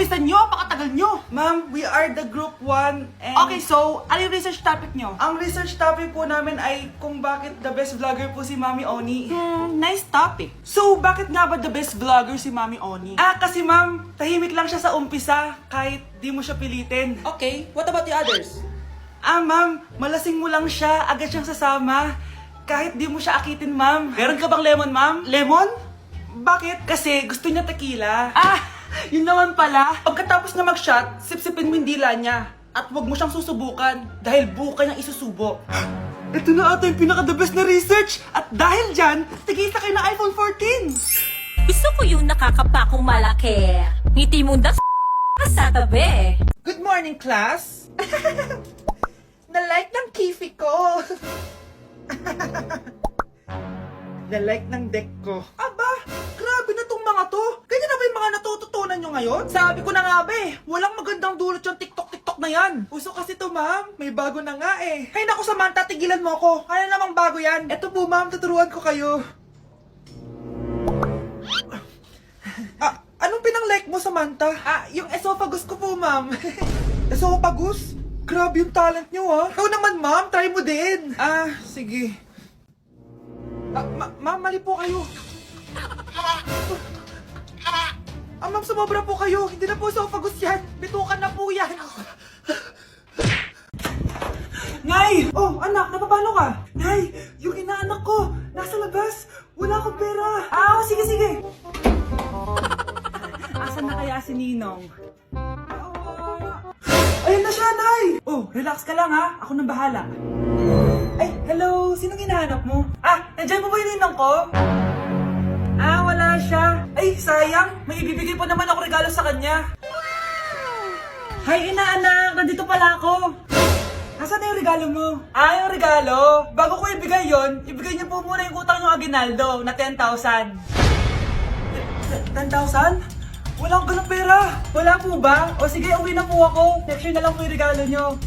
bilisan nyo, pakatagal nyo. Ma'am, we are the group 1 and... Okay, so, ano yung research topic nyo? Ang research topic po namin ay kung bakit the best vlogger po si Mami Oni. Nice topic. So, bakit nga ba the best vlogger si Mami Oni? Kasi ma'am, tahimik lang siya sa umpisa kahit di mo siya pilitin. Okay, what about the others? Ma'am, malasing mo lang siya, agad siyang sasama. Kahit di mo siya akitin, ma'am. Meron ka bang lemon, ma'am? Lemon? Bakit? Kasi gusto niya tequila. Yun naman pala. Pagkatapos na mag-shot, sipsipin mo yung dila niya. At huwag mo siyang susubukan dahil buka niyang isusubo. Ito na ata yung pinaka-the best na research. At dahil dyan, tigisa kayo ng iPhone 14. Gusto ko yung nakakapakong malaki. Ngiti mo na sa tabi. Good morning, class. Na-like ng kifi ko. Na-like ng deck ko. Aba, grabe na tong mga to. Ganyan na ba yung mga natututunan nyo ngayon? Sabi ko na nga ba walang magandang dulot yung TikTok na yan. Uso kasi to, ma'am. May bago na nga eh. Hay naku, Samantha, tigilan mo ako. Ano namang bago yan? Eto po, ma'am, tuturuan ko kayo. Anong pinang-like mo, Samantha? Yung esophagus ko po, ma'am. Esophagus? Grabe yung talent nyo, ha? Ikaw naman, ma'am. Try mo din. Sige. Ma'am, mali po kayo. Ma'am, sumobra po kayo. Hindi na po esophagus yan. Bitukan na po yan. Nay! Oh, anak, napapalo ka? Nay, yung inaanak ko, nasa labas. Wala akong pera. Sige. Asan na kaya si Ninong? Ayun na siya, Nay! Oh, relax ka lang, ha? Ako nang bahala. Ay, hello! Sinong hinahanap mo? Nandiyan mo ba yung ninang ko? Wala siya. Ay, sayang! May ibibigay pa naman ako regalo sa kanya. Hi, inaanak! Nandito pala ako! Nasaan na yung regalo mo? Yung regalo? Bago ko ibigay yon, ibigay niyo po muna yung utang yung Aguinaldo na 10,000. 10,000? Wala akong ganong pera. Wala po ba? O sige, uwi na po ako. Next year na lang po yung regalo nyo.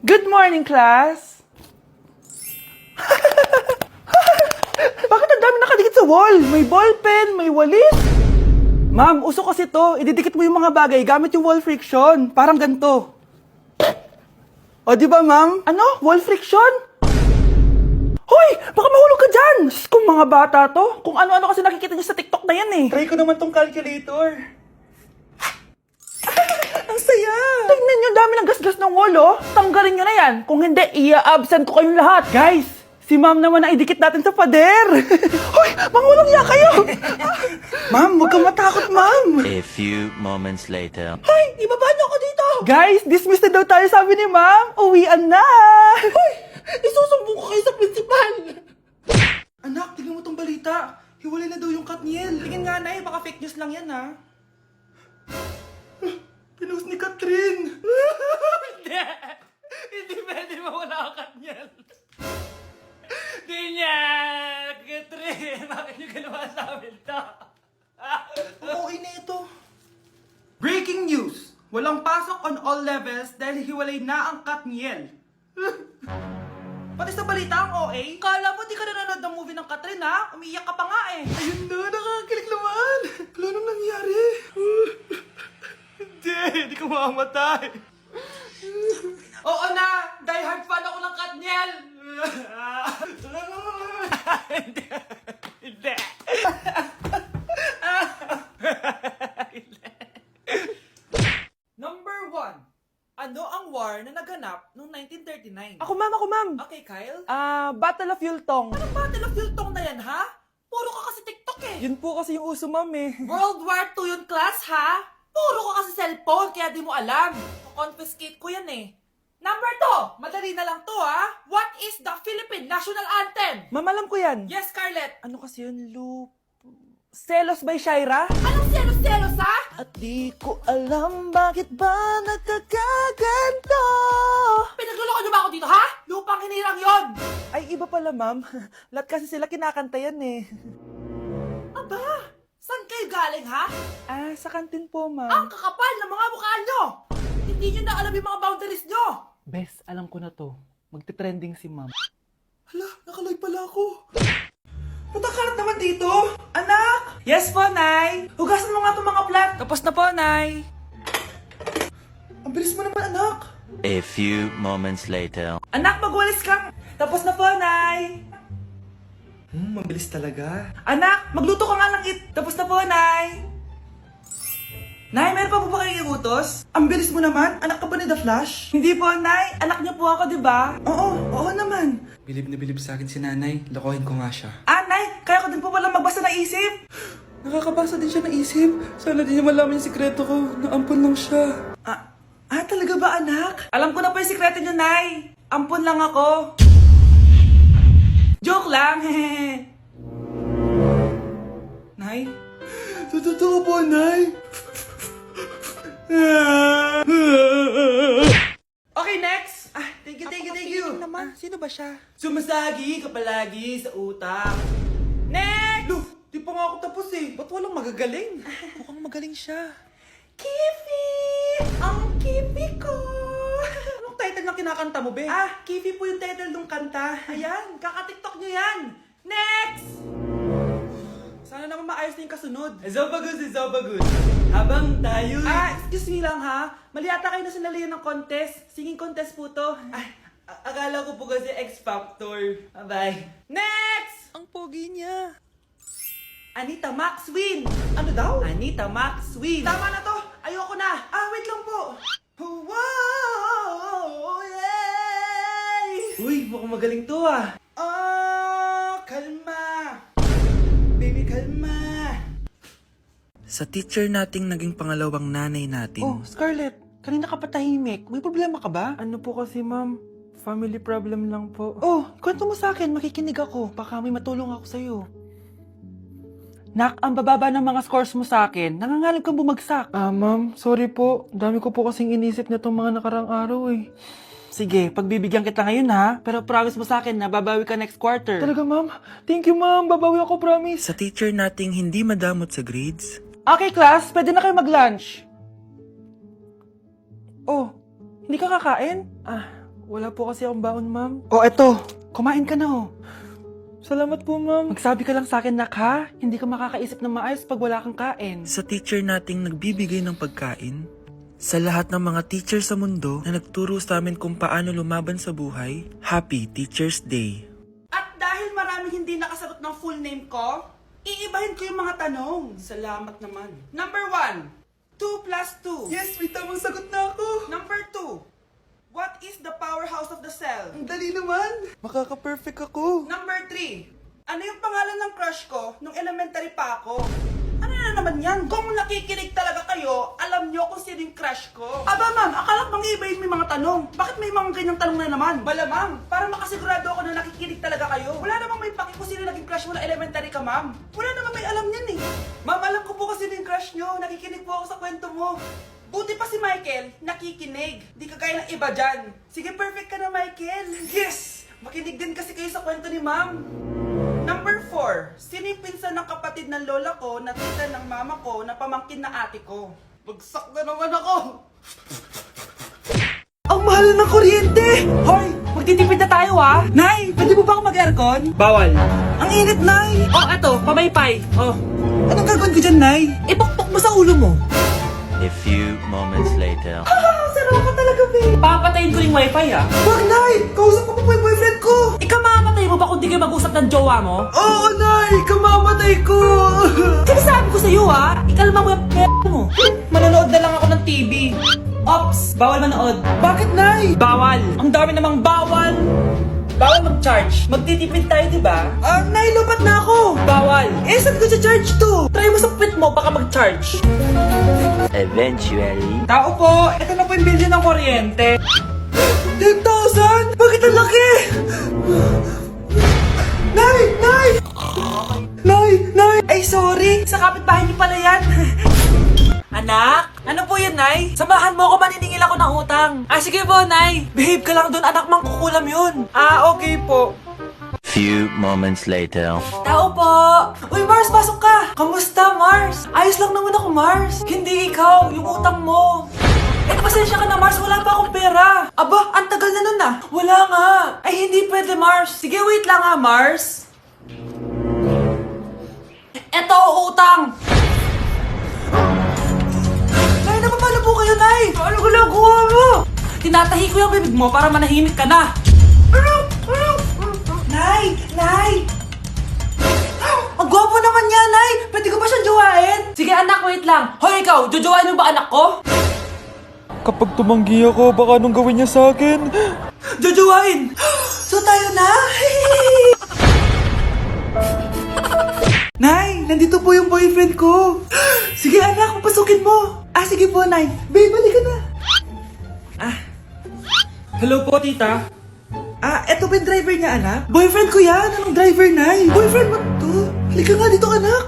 Good morning, class! Bakit ang dami nakadikit sa wall? May ballpen, may walis. Ma'am, uso kasi to. Ididikit mo yung mga bagay gamit yung wall friction. Parang ganito. O, di ba, ma'am? Ano? Wall friction? Hoy! Baka mahulog ka dyan! Kung mga bata to, kung ano-ano kasi nakikita niyo sa TikTok na yan eh. Try ko naman tong calculator. Ang saya! Tingnan niyo, dami ng gasgas ng wall, oh. Tanggalin niyo na yan. Kung hindi, i-absent ko kayong lahat. Guys, si ma'am naman ang idikit natin sa pader. Hoy! Mangulong niya kayo! Ma'am, huwag kang matakot, ma'am. A few moments later. Hoy! Ibaba niyo ako dito! Guys, dismiss na daw tayo, sabi ni ma'am. Uwian na! Hoy! Isusumbong ko kayo sa principal! Anak, tingnan mo tong balita. Hiwalay na daw yung Katniel. Tingin nga, Nay. Baka fake news lang yan, ha? Pinost ni Catherine. Hindi! Hindi pwede mawala ang Katniel. Hindi niya! Catherine, bakit niyo ginawa sa amin to? Okay na ito. Breaking news! Walang pasok on all levels dahil hiwalay na ang Katniel. Pati sa balita ang OA, kala mo di ka nanonood ng movie ng Catherine, ha? Umiiyak ka pa nga eh. Ayun na, nakakakilig naman. Wala nang nangyari. Hindi ka mamamatay. Oo na, die hard fan ako ng Katniel. Hindi! Number 1. Ano ang war na naganap noong 1939? Ako, ma'am. Okay, Kyle. Battle of Yultong. Anong Battle of Yultong na yan, ha? Puro ka kasi TikTok eh. Yun po kasi yung uso, ma'am eh. World War II yun, class, ha? Puro ka kasi cellphone, kaya di mo alam. Confiscate ko yan eh. Number 2, madali na lang to, ha? What is the Philippine National Anthem? Ma'am, alam ko yan. Yes, Scarlett. Ano kasi yun, Selos by Shaira? Anong selos-selos, ha? At di ko alam bakit ba nagkakaganto. Pinagluloko niyo ba ako dito, ha? Lupang hinirang yon. Ay, iba pala, ma'am. Lahat kasi sila kinakanta yan eh. Aba, saan kayo galing, ha? Sa kantin po, Ang ma'am. kakapal ng mga mukha nyo. Hindi nyo na alam yung mga boundaries nyo. Bes, alam ko na to. Magte-trending si ma'am. Hala, nakalive pala ako. Matakalat naman dito. Anak! Yes po, Nay. Hugasan mo nga itong mga plat. Tapos na po, Nay. Ang bilis mo naman, anak. A few moments later. Anak, magwalis ka. Tapos na po, Nay. Mabilis talaga. Anak, magluto ka nga ng Tapos na po, Nay. Nay, meron pa po ba kayong iutos? Ang bilis mo naman. Anak ka ba ni The Flash? Hindi po, Nay. Anak niyo po ako, di ba? Oo naman. Bilib na bilib sa akin si Nanay. Lokohin ko nga siya. Nay, kaya ko din po pala magbasa ng isip. Nakakabasa din siya ng isip. Sana din niya malaman yung sikreto ko. Naampon lang siya. Talaga ba, anak? Alam ko na po yung sikreto niyo, Nay. Ampon lang ako. Joke lang, hehe. Nay? Totoo po, Nay. Okay, next. Thank you. Naman. Sino ba siya? Sumasagi ka palagi sa utak. Next! Di pa nga ako tapos eh. Ba't walang magagaling? Mukhang magaling siya. Kifi! Ang Kifi ko! Anong title ng kinakanta mo, be? Kifi po yung title ng kanta. Ayan, kaka-tiktok nyo yan. Next! Sana naman maayos na yung kasunod. Zobagood. Habang tayo... excuse me lang ha. Mali ata kayo na sinalihan ng contest. Singing contest po to. Akala ko po kasi X Factor. Bye. Next! Ang pogi niya. Anita Max win. Ano daw? Anita Max win. Tama na to. Ayoko na. Wait lang po. Wow! Yay! Uy, mukhang magaling to kalma. Baby, kalma. Sa teacher nating naging pangalawang nanay natin. Scarlett, kanina ka pa tahimik. May problema ka ba? Ano po kasi, ma'am? Family problem lang po. Kwento mo sa akin. Makikinig ako. Baka may matulong ako sa'yo. Nak, ang bababa ng mga scores mo sa akin. Nangangalab kang bumagsak. Ma'am, sorry po. Dami ko po kasing inisip na itong mga nakarang araw eh. Sige, pagbibigyan kita ngayon ha. Pero promise mo sa akin na babawi ka next quarter. Talaga, ma'am? Thank you, ma'am. Babawi ako, promise. Sa teacher nating hindi madamot sa grades. Okay, class. Pwede na kayo mag-lunch. Hindi ka kakain? Wala po kasi akong baon, ma'am. Eto. Kumain ka na, Salamat po, ma'am. Magsabi ka lang sa akin, nak, ha? Hindi ka makakaisip ng maayos pag wala kang kain. Sa teacher nating nagbibigay ng pagkain, sa lahat ng mga teacher sa mundo na nagturo sa amin kung paano lumaban sa buhay, Happy Teacher's Day. At dahil maraming hindi nakasagot ng full name ko, iibahin ko yung mga tanong. Salamat naman. Number 1, 2 plus 2. Yes, may tamang sagot na ako. Number 2, what is the powerhouse of the cell? Ang dali naman. Makaka-perfect ako. Number 3, ano yung pangalan ng crush ko nung elementary pa ako? Ano na naman yan? Kung nakikinig talaga kayo, alam nyo kung sino yung crush ko. Aba, ma'am, akala bang iibahin may mga tanong? Bakit may mga ganyang tanong na naman? Malamang, para makasigurado ako na nakikinig talaga kayo. Wala namang may paki kung sino naging crush mo na elementary ka, ma'am. Wala namang may alam yan eh. Ma'am, alam ko po kasi yung crush nyo. Nakikinig po ako sa kwento mo. Buti pa si Michael, nakikinig. Di kagaya ng iba dyan. Sige, perfect ka na, Michael. Yes! Makinig din kasi kayo sa kwento ni ma'am. Number 4, sino yung pinsan ng kapatid ng lola ko na tita ng mama ko na pamangkin na ate ko? Bagsak na naman ako! Ang mahal ng kuryente! Hoy! Magtitipid na tayo Nay, pwede mo ba ako mag-aircon? Bawal. Ang init, Nay! Eto, pamaypay. Anong gagawin ko dyan, Nay? Ipokpok mo sa ulo mo. A few moments later. Sarap ka talaga, babe. Papatayin ko yung wifi, Wag, Nay! Kausap ko pa po yung boyfriend ko! Ikamamatay mo ba kung di kayo mag-usap ng jowa mo? Oo, Nay! Kamamatay ko! Sinasabi ko sa'yo, Ikalma mo yung mo. Manonood na lang ako ng TV. Ops! Bawal manood. Bakit, Nay? Bawal. Ang dami namang bawal. Bawal mag-charge. Magtitipid tayo, diba? Nay, lupat na ako. Bawal. Saan ko charge to? Try mo sa puwit mo, baka mag-charge. Eventually. Tao po, ito na po yung bill ng kuryente. 10,000? Bakit ang laki? Nay! Ay, sorry. Sa kapitbahay niyo pala yan. Anak? Ano po yan, Nay? Samahan mo ako, maniningil ako ng utang. Sige po, Nay. Behave ka lang doon, anak, mangkukulam yun. Okay po. Few moments later. Tao po! Uy, Mars, pasok ka! Kamusta, Mars? Ayos lang naman ako, Mars. Hindi ikaw, yung utang mo. Pasensya ka na, Mars. Wala pa akong pera. Aba, ang tagal na nun Wala nga. Ay, hindi pwede, Mars. Sige, wait lang Mars. ito, utang! Nay, napapala po kayo, Nay! Ano ginagawa mo? Tinatahi ko yung bibig mo para manahimik ka na. Nay! Nay! Ang gwapo naman niya, Nay! Pwede ko ba siyang jowain? Sige anak, wait lang. Hoy ikaw, jojowain mo ba anak ko? Kapag tumanggi ako, baka anong gawin niya sa akin? Jojowain! So tayo na? Nay, nandito po yung boyfriend ko. Sige anak, papasukin mo. Ah, sige po, Nay. Babe, balik ka na. Hello po, tita. Eto ba yung driver niya, anak? Boyfriend ko yan. Anong driver, Nay? Boyfriend mo to? Halika nga dito, anak.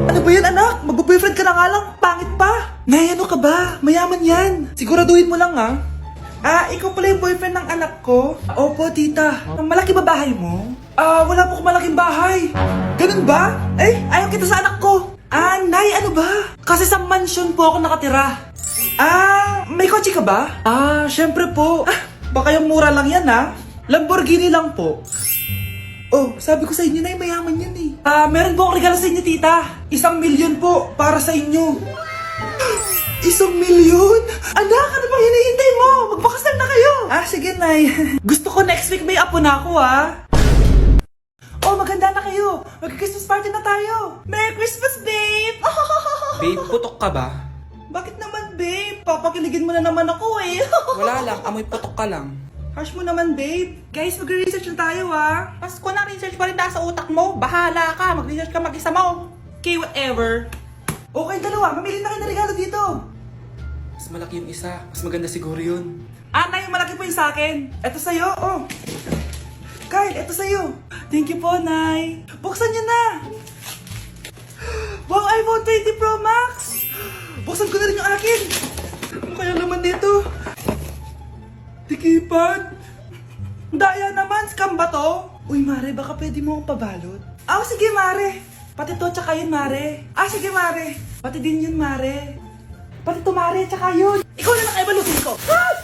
Ano ba yan, anak? Mag-boyfriend ka na nga lang. Pangit pa. Nay, ano ka ba? Mayaman yan. Siguraduhin mo lang, ha? Ikaw pala yung boyfriend ng anak ko? Opo, tita. Malaki ba bahay mo? Wala po akong malaking bahay. Ganun ba? Ayaw kita sa anak ko. Nay, ano ba? Kasi sa mansion po ako nakatira. May kotse ka ba? Syempre po. Baka yung mura lang yan, ha? Lamborghini lang po. Oh, sabi ko sa inyo, Nay, mayaman yan eh. Meron po akong regalo sa inyo, tita. 1,000,000 po para sa inyo. 1,000,000? Anak, ano bang hinihintay mo? Magpakasal na kayo. Sige, Nay. Gusto ko next week may apo na ako, ha? Oh, maganda na kayo. Mag-Christmas party na tayo. Merry Christmas, babe! Babe, putok ka ba? Bakit naman, babe? Papakiligin mo na naman ako, eh. Wala lang, amoy putok ka lang. Harsh mo naman, babe. Guys, mag-research na tayo, ha? Pasko na research pa rin nasa utak mo. Bahala ka, mag-research ka mag-isa mo. Okay, whatever. Okay, dalawa. Mamili na kayo ng regalo dito. Mas malaki yung isa, mas maganda siguro yun. Nay, malaki po yung sa akin. Ito sa'yo, oh. Kyle, ito sa'yo. Thank you po, Nay. Buksan niyo na. Wow, iPhone 20 Pro Max. Buksan ko na rin yung akin. Ano kaya naman dito? Tikipan. Daya naman, scam ba to? Uy, Mare, baka pwede mo akong pabalot. Sige, Mare. Pati to, tsaka yun, Mare. Sige, Mare. Pati din yun, Mare. Pati to, Mare, tsaka yun. Ikaw na lang ay balutin ko. Mare!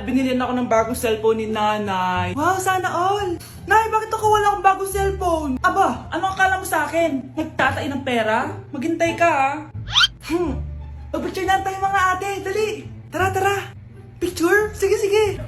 Binilihan ako ng bagong cellphone ni Nanay. Wow, sana all. Nay, bakit ako wala akong bagong cellphone? Aba, ano akala mo sa akin? Nagtatain ng pera? Maghintay ka, ha? Pag-picture na tayo mga ate. Dali. Tara, tara. Picture? Sige, sige.